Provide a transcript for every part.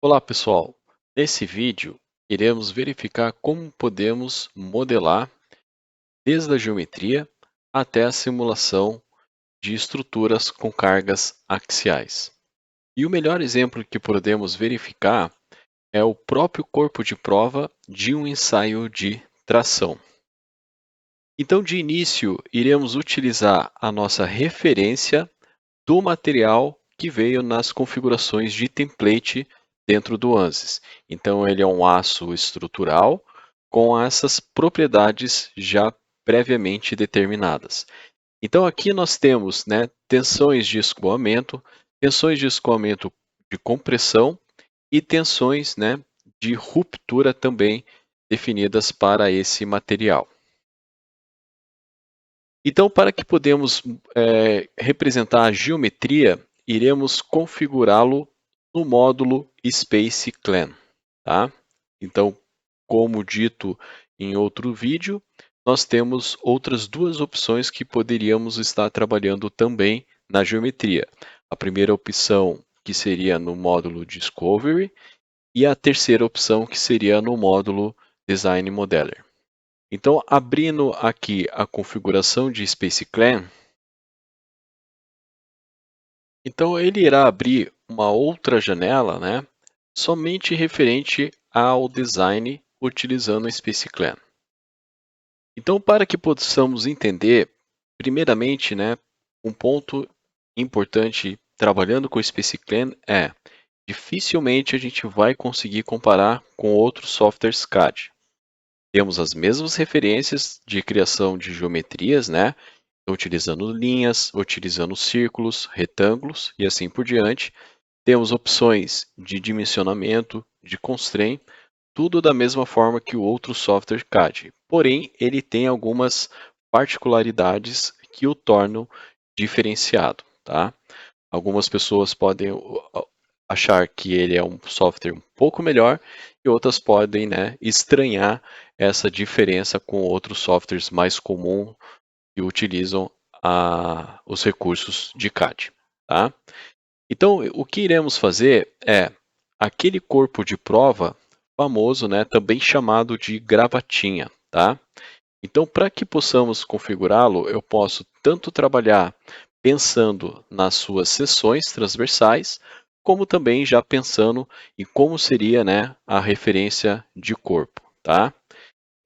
Olá pessoal, nesse vídeo iremos verificar como podemos modelar desde a geometria até a simulação de estruturas com cargas axiais. E o melhor exemplo que podemos verificar é o próprio corpo de prova de um ensaio de tração. Então, de início, iremos utilizar a nossa referência do material que veio nas configurações de template dentro do ANSYS. Então, ele é um aço estrutural com essas propriedades já previamente determinadas. Então, aqui nós temos, tensões de escoamento de compressão e tensões, de ruptura também definidas para esse material. Então, para que podemos representar a geometria, iremos configurá-lo no módulo Space Clan. Tá? Então, como dito em outro vídeo, nós temos outras duas opções que poderíamos estar trabalhando também na geometria. A primeira opção, que seria no módulo Discovery, e a terceira opção, que seria no módulo Design Modeler. Então, abrindo aqui a configuração de Space Clan, então ele irá abrir uma outra janela, somente referente ao design utilizando o Space Clan. Então, para que possamos entender, primeiramente, um ponto importante trabalhando com o Space Clan é dificilmente a gente vai conseguir comparar com outros softwares CAD. Temos as mesmas referências de criação de geometrias, utilizando linhas, utilizando círculos, retângulos e assim por diante. Temos opções de dimensionamento, de constraint, tudo da mesma forma que o outro software CAD. Porém, ele tem algumas particularidades que o tornam diferenciado. Tá? Algumas pessoas podem achar que ele é um software um pouco melhor e outras podem estranhar essa diferença com outros softwares mais comuns que utilizam os recursos de CAD. Tá? Então, o que iremos fazer é aquele corpo de prova famoso, também chamado de gravatinha. Tá? Então, para que possamos configurá-lo, eu posso tanto trabalhar pensando nas suas seções transversais, como também já pensando em como seria a referência de corpo. Tá?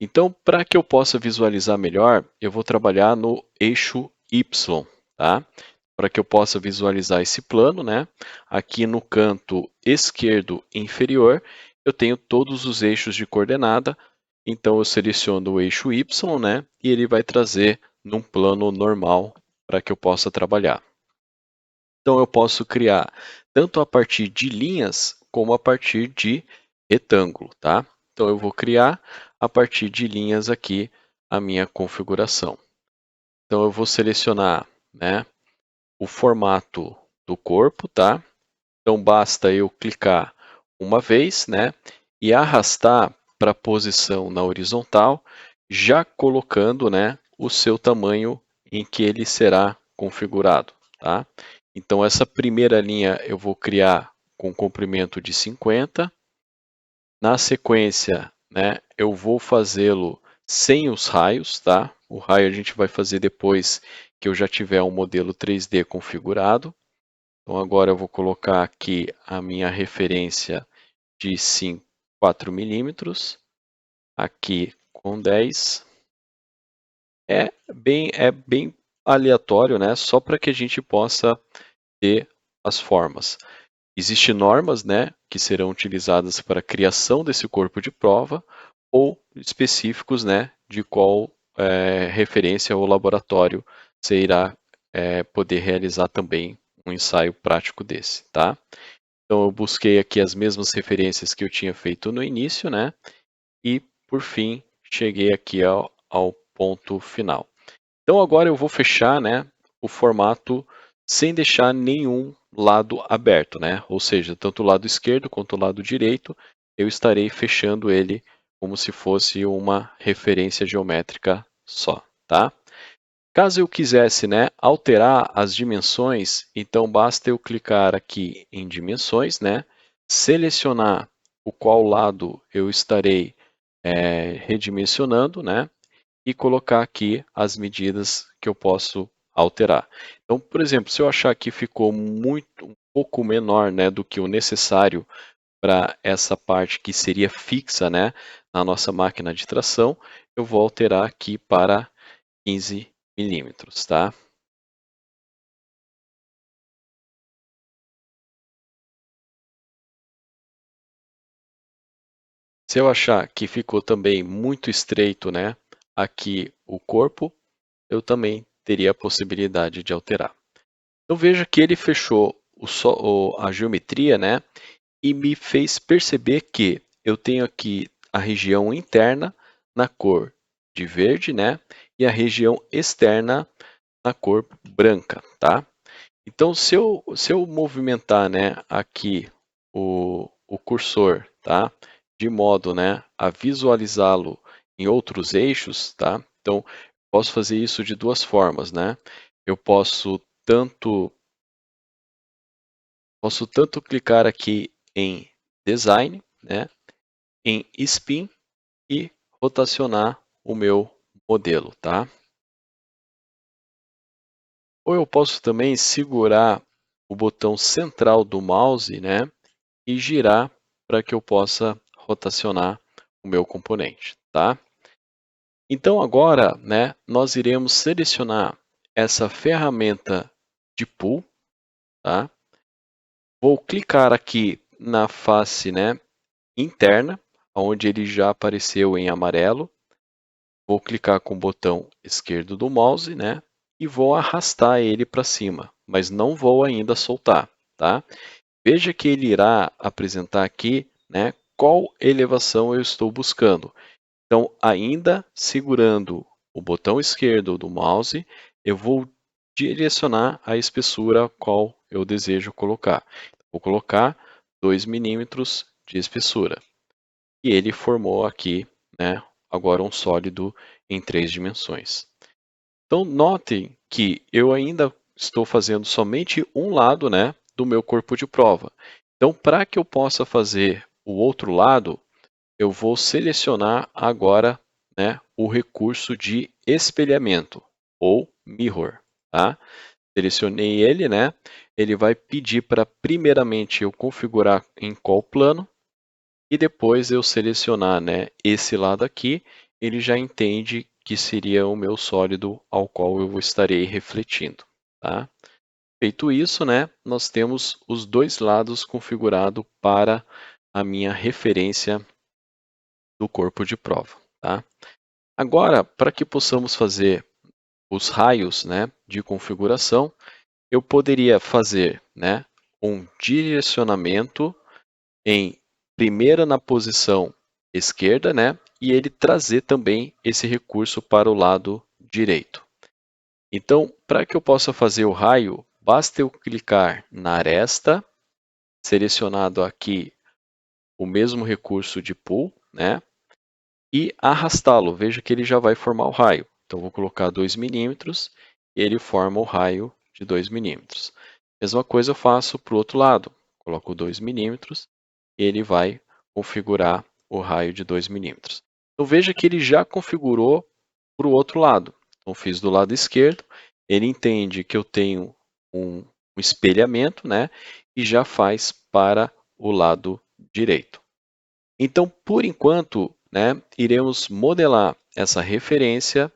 Então, para que eu possa visualizar melhor, eu vou trabalhar no eixo Y. Tá? Para que eu possa visualizar esse plano, aqui no canto esquerdo inferior, eu tenho todos os eixos de coordenada. Então, eu seleciono o eixo Y, e ele vai trazer num plano normal para que eu possa trabalhar. Então, eu posso criar tanto a partir de linhas, como a partir de retângulo. Tá? Então, eu vou criar a partir de linhas aqui a minha configuração. Então, eu vou selecionar o formato do corpo. Tá? Então, basta eu clicar uma vez e arrastar para a posição na horizontal, já colocando o seu tamanho em que ele será configurado. Tá? Então, essa primeira linha eu vou criar com comprimento de 50. Na sequência, eu vou fazê-lo sem os raios. Tá? O raio a gente vai fazer depois que eu já tiver um modelo 3D configurado. Então, agora eu vou colocar aqui a minha referência de 4 milímetros, aqui com 10. É bem aleatório, só para que a gente possa ter as formas. Existem normas que serão utilizadas para a criação desse corpo de prova, ou específicos de qual referência ou laboratório você irá poder realizar também um ensaio prático desse. Tá? Então, eu busquei aqui as mesmas referências que eu tinha feito no início, e, por fim, cheguei aqui ao ponto final. Então, agora eu vou fechar o formato sem deixar nenhum lado aberto, ou seja, tanto o lado esquerdo quanto o lado direito, eu estarei fechando ele como se fosse uma referência geométrica só. Tá? Caso eu quisesse alterar as dimensões, então basta eu clicar aqui em dimensões, selecionar o qual lado eu estarei redimensionando, né? E colocar aqui as medidas que eu posso alterar. Então, por exemplo, se eu achar que ficou um pouco menor, né, do que o necessário para essa parte que seria fixa, né, na nossa máquina de tração, eu vou alterar aqui para 15 milímetros, tá? Se eu achar que ficou também muito estreito, né, aqui o corpo, eu também teria a possibilidade de alterar. Então veja que ele fechou a geometria, né, e me fez perceber que eu tenho aqui a região interna na cor de verde, né, e a região externa na cor branca, tá? Então, se eu movimentar, né, aqui o cursor, tá, de modo, né, a visualizá-lo em outros eixos, tá? Então, posso fazer isso de duas formas, né? Eu posso tanto clicar aqui em Design, né, em Spin e rotacionar o meu modelo, tá? Ou eu posso também segurar o botão central do mouse, né, e girar para que eu possa rotacionar o meu componente, tá? Então agora, né, nós iremos selecionar essa ferramenta de Pull, tá? Vou clicar aqui na face, né, interna, onde ele já apareceu em amarelo. Vou clicar com o botão esquerdo do mouse, né, e vou arrastar ele para cima, mas não vou ainda soltar, tá? Veja que ele irá apresentar aqui, né, qual elevação eu estou buscando. Então, ainda segurando o botão esquerdo do mouse, eu vou direcionar a espessura a qual eu desejo colocar. Vou colocar 2 milímetros de espessura. E ele formou aqui, né, agora um sólido em 3 dimensões. Então, notem que eu ainda estou fazendo somente um lado, né, do meu corpo de prova. Então, para que eu possa fazer o outro lado, eu vou selecionar agora, né, o recurso de espelhamento, ou mirror. Tá? Selecionei ele, né? Ele vai pedir para, primeiramente, eu configurar em qual plano, e depois eu selecionar, né, esse lado aqui, ele já entende que seria o meu sólido ao qual eu estarei refletindo. Tá? Feito isso, né, nós temos os dois lados configurados para a minha referência do corpo de prova. Tá? Agora, para que possamos fazer os raios, né, de configuração, eu poderia fazer, né, um direcionamento em primeira na posição esquerda, né, e ele trazer também esse recurso para o lado direito. Então, para que eu possa fazer o raio, basta eu clicar na aresta, selecionado aqui o mesmo recurso de pull, né, e arrastá-lo. Veja que ele já vai formar o raio. Então, vou colocar 2 milímetros e ele forma o raio de 2 milímetros. Mesma coisa eu faço para o outro lado. Coloco 2 milímetros e ele vai configurar o raio de 2 milímetros. Então, veja que ele já configurou para o outro lado. Então, fiz do lado esquerdo, ele entende que eu tenho um espelhamento, né? E já faz para o lado direito. Então, por enquanto, né, iremos modelar essa referência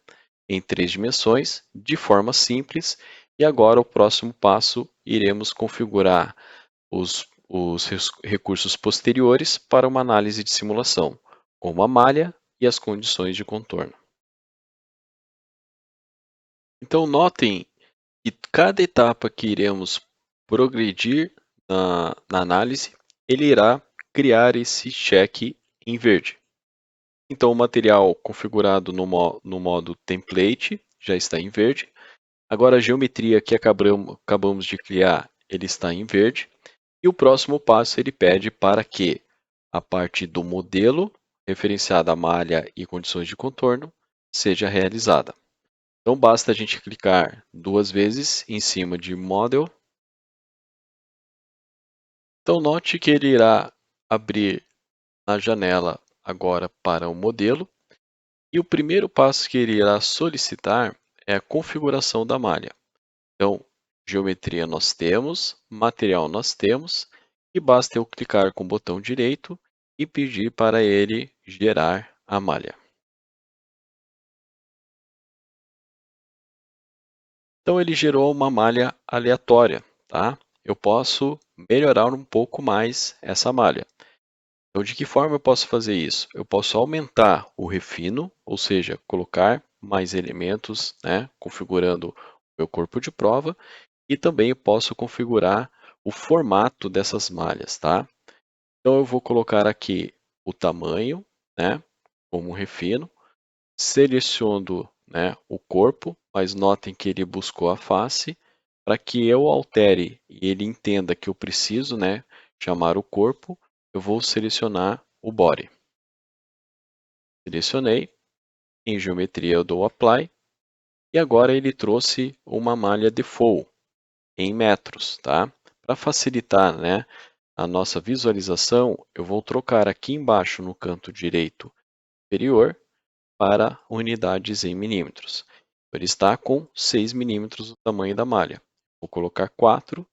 em 3 dimensões de forma simples. E agora, o próximo passo, iremos configurar os recursos posteriores para uma análise de simulação, como a malha e as condições de contorno. Então, notem que cada etapa que iremos progredir na análise, ele irá criar esse cheque em verde. Então, o material configurado no modo template já está em verde. Agora, a geometria que acabamos de criar, ele está em verde. E o próximo passo, ele pede para que a parte do modelo, referenciada a malha e condições de contorno, seja realizada. Então, basta a gente clicar 2 vezes em cima de Model Então note que ele irá abrir a janela agora para o modelo, e o primeiro passo que ele irá solicitar é a configuração da malha. Então, geometria nós temos, material nós temos, e basta eu clicar com o botão direito e pedir para ele gerar a malha. Então ele gerou uma malha aleatória, tá? Eu posso melhorar um pouco mais essa malha. Então, de que forma eu posso fazer isso? Eu posso aumentar o refino, ou seja, colocar mais elementos, né, configurando o meu corpo de prova, e também eu posso configurar o formato dessas malhas, tá? Então eu vou colocar aqui o tamanho, né, como refino, seleciono, né, o corpo, mas notem que ele buscou a face, para que eu altere e ele entenda que eu preciso, né, chamar o corpo, eu vou selecionar o body. Selecionei, em geometria eu dou apply, e agora ele trouxe uma malha default em metros, tá? Para facilitar, né, a nossa visualização, eu vou trocar aqui embaixo no canto direito superior para unidades em milímetros. Ele está com 6 milímetros o tamanho da malha. Vou colocar 4,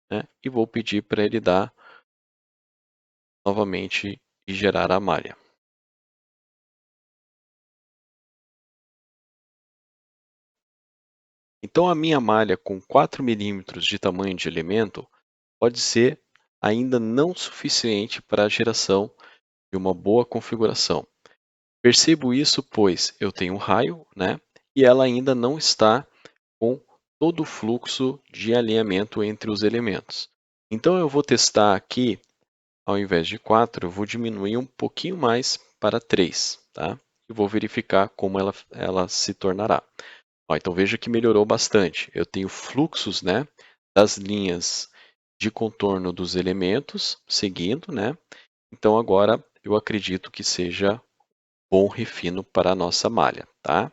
né, e vou pedir para ele dar novamente e gerar a malha. Então a minha malha com 4 milímetros de tamanho de elemento pode ser ainda não suficiente para a geração de uma boa configuração. Percebo isso pois eu tenho um raio, né, e ela ainda não está com todo o fluxo de alinhamento entre os elementos. Então eu vou testar aqui, ao invés de 4, eu vou diminuir um pouquinho mais para 3, tá? E vou verificar como ela se tornará. Ó, então veja que melhorou bastante. Eu tenho fluxos, né, das linhas de contorno dos elementos seguindo, né? Então agora eu acredito que seja bom refino para a nossa malha, tá?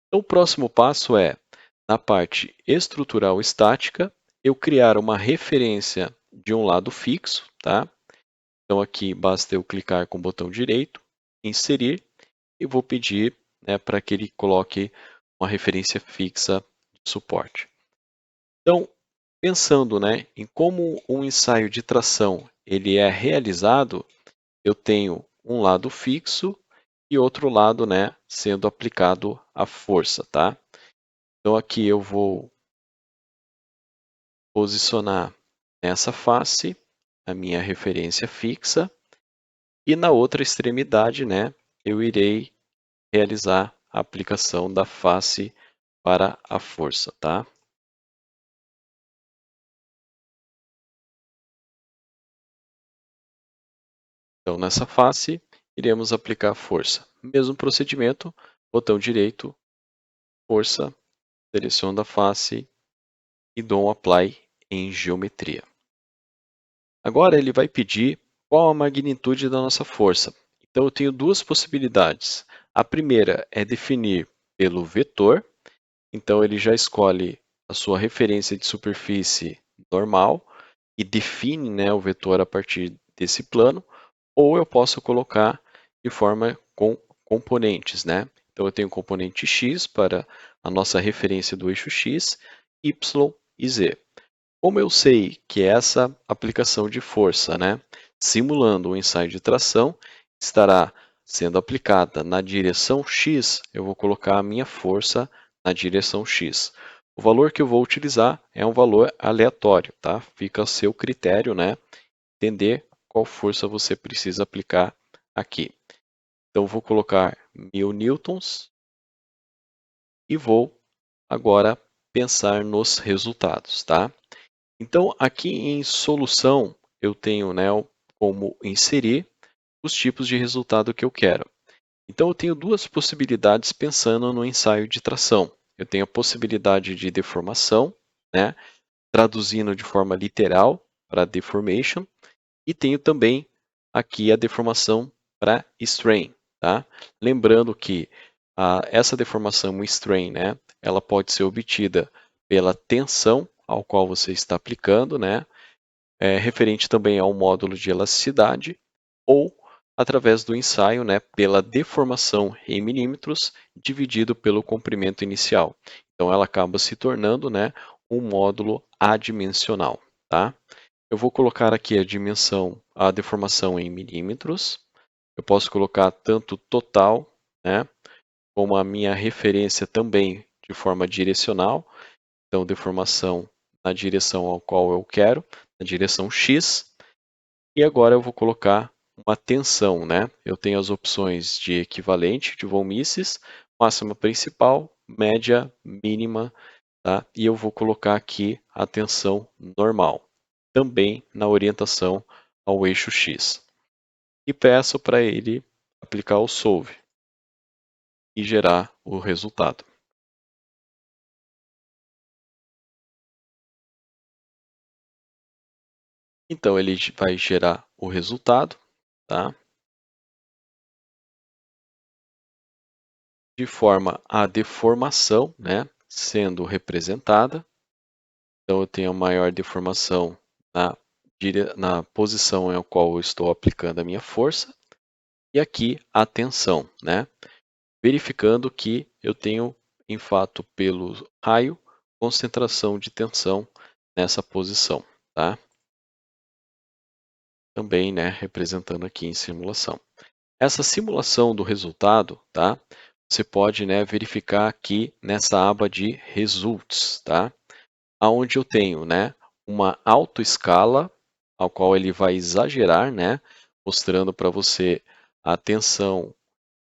Então o próximo passo é, na parte estrutural estática, eu criar uma referência de um lado fixo, tá? Então aqui basta eu clicar com o botão direito, inserir, e vou pedir, né, para que ele coloque uma referência fixa de suporte. Então, pensando, né, em como um ensaio de tração ele é realizado, eu tenho um lado fixo e outro lado, né, sendo aplicado a força, tá? Então aqui eu vou posicionar nessa face a minha referência fixa e na outra extremidade, né, eu irei realizar a aplicação da face para a força, tá? Então nessa face iremos aplicar força. Mesmo procedimento, botão direito, força, seleciono a face e dou um apply em geometria. Agora ele vai pedir qual a magnitude da nossa força. Então eu tenho duas possibilidades. A primeira é definir pelo vetor. Então ele já escolhe a sua referência de superfície normal e define, né, o vetor a partir desse plano. Ou eu posso colocar de forma com componentes, né? Então eu tenho o componente x para a nossa referência do eixo x, y e z. Como eu sei que essa aplicação de força, né, simulando um ensaio de tração, estará sendo aplicada na direção x, eu vou colocar a minha força na direção x. O valor que eu vou utilizar é um valor aleatório, tá? Fica a seu critério, né, entender qual força você precisa aplicar aqui. Então, vou colocar 1000 newtons e vou agora pensar nos resultados, tá? Então, aqui em solução, eu tenho, né, como inserir os tipos de resultado que eu quero. Então, eu tenho duas possibilidades pensando no ensaio de tração. Eu tenho a possibilidade de deformação, né, traduzindo de forma literal para deformation, e tenho também aqui a deformação para strain. Tá? Lembrando que essa deformação, o strain, né, ela pode ser obtida pela tensão ao qual você está aplicando, né, referente também ao módulo de elasticidade, ou através do ensaio, né, pela deformação em milímetros dividido pelo comprimento inicial. Então, ela acaba se tornando, né, um módulo adimensional. Tá? Eu vou colocar aqui a deformação em milímetros. Eu posso colocar tanto total, né, como a minha referência também de forma direcional. Então, deformação na direção ao qual eu quero, na direção X. E agora eu vou colocar uma tensão, né? Eu tenho as opções de equivalente de von Mises, máxima principal, média, mínima, tá? E eu vou colocar aqui a tensão normal, também na orientação ao eixo X. E peço para ele aplicar o solve e gerar o resultado. Então, ele vai gerar o resultado, tá? De forma a deformação, né, sendo representada. Então, eu tenho a maior deformação na posição em qual eu estou aplicando a minha força. E aqui a tensão, né? Verificando que eu tenho, em fato, pelo raio, concentração de tensão nessa posição. Tá? Também, né, representando aqui em simulação. Essa simulação do resultado, tá? Você pode, né, verificar aqui nessa aba de Results, tá? Onde eu tenho, né, uma autoescala, ao qual ele vai exagerar, né, mostrando para você a tensão,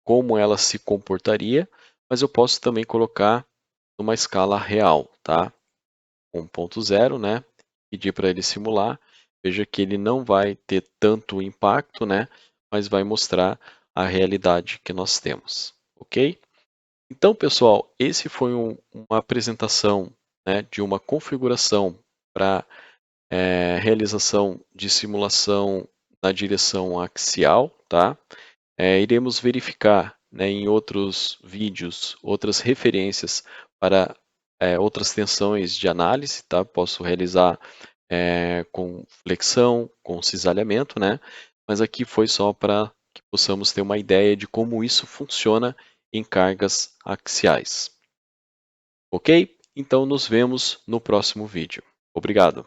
como ela se comportaria, mas eu posso também colocar numa escala real, tá? 1.0, né? Pedir para ele simular. Veja que ele não vai ter tanto impacto, né? Mas vai mostrar a realidade que nós temos, ok? Então, pessoal, esse foi uma apresentação, né, de uma configuração para realização de simulação na direção axial, tá? Iremos verificar, né, em outros vídeos, outras referências para outras tensões de análise, tá? Posso realizar com flexão, com cisalhamento, né? Mas aqui foi só para que possamos ter uma ideia de como isso funciona em cargas axiais. Ok? Então nos vemos no próximo vídeo. Obrigado.